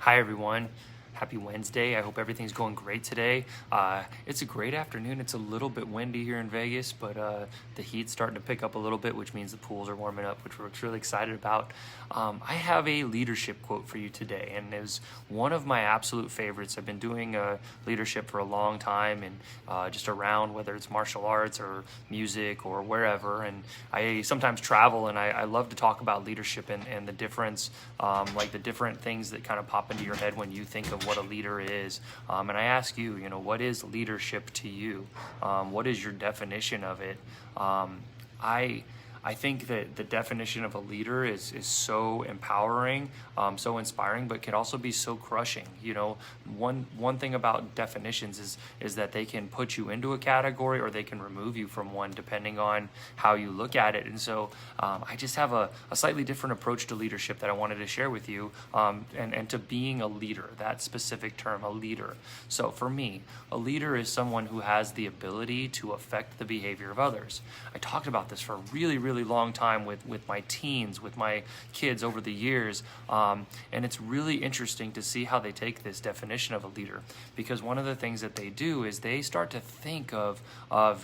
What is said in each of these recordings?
Hi everyone. Happy Wednesday. I hope everything's going great today. It's a great afternoon. It's a little bit windy here in Vegas, but the heat's starting to pick up a little bit, which means the pools are warming up, which we're really excited about. I have a leadership quote for you today, and it was one of my absolute favorites. I've been doing leadership for a long time and just around, whether it's martial arts or music or wherever. And I sometimes travel, and I love to talk about leadership and the difference, like the different things that kind of pop into your head when you think of what a leader is. And I ask you, what is leadership to you? What is your definition of it? I think that the definition of a leader is so empowering, so inspiring, but can also be so crushing. One thing about definitions is that they can put you into a category or they can remove you from one depending on how you look at it. And so I just have a slightly different approach to leadership that I wanted to share with you, and to being a leader, that specific term, a leader. So for me, a leader is someone who has the ability to affect the behavior of others. I talked about this for a really long time with my teens, with my kids over the years, and it's really interesting to see how they take this definition of a leader, because one of the things that they do is they start to think of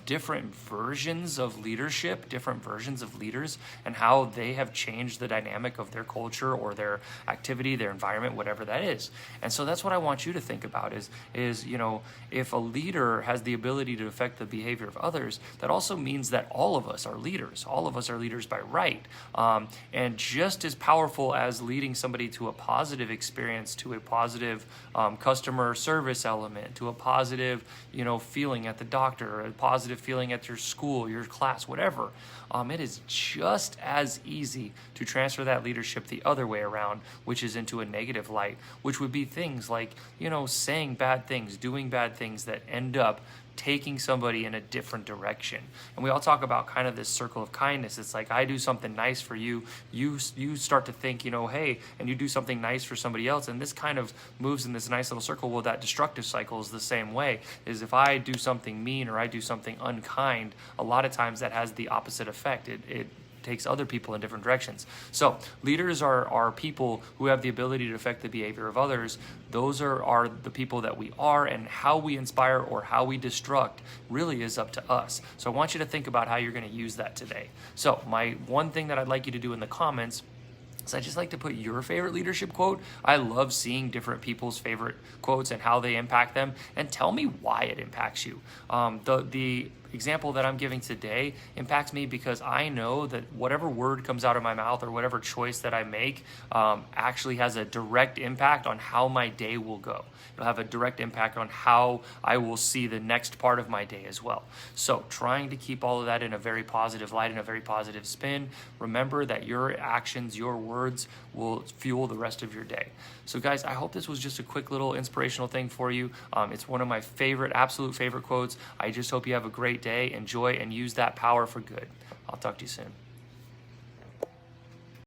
different versions of leadership, different versions of leaders, and how they have changed the dynamic of their culture or their activity, their environment, whatever that is. And so that's what I want you to think about is if a leader has the ability to affect the behavior of others, that also means that all of us are leaders. All of us are leaders by right. And just as powerful as leading somebody to a positive experience, to a positive customer service element, to a positive, feeling at the doctor, a positive feeling at your school, your class, whatever, it is just as easy to transfer that leadership the other way around, which is into a negative light, which would be things like, saying bad things, doing bad things that end up taking somebody in a different direction. And we all talk about kind of this circle of kindness. It's like, I do something nice for you, you start to think, hey, and you do something nice for somebody else, and this kind of moves in this nice little circle. Well, that destructive cycle is the same way, is if I do something mean or I do something unkind, a lot of times that has the opposite effect. It takes other people in different directions. So leaders are people who have the ability to affect the behavior of others. Those are the people that we are, and how we inspire or how we destruct really is up to us. So I want you to think about how you're going to use that today. So my one thing that I'd like you to do in the comments, so I just like to put your favorite leadership quote. I love seeing different people's favorite quotes and how they impact them, and tell me why it impacts you. The example that I'm giving today impacts me because I know that whatever word comes out of my mouth or whatever choice that I make actually has a direct impact on how my day will go. It'll have a direct impact on how I will see the next part of my day as well. So trying to keep all of that in a very positive light and a very positive spin. Remember that your actions, your words will fuel the rest of your day. So guys, I hope this was just a quick little inspirational thing for you. It's one of my absolute favorite quotes. I just hope you have a great day. Enjoy and use that power for good. I'll talk to you soon.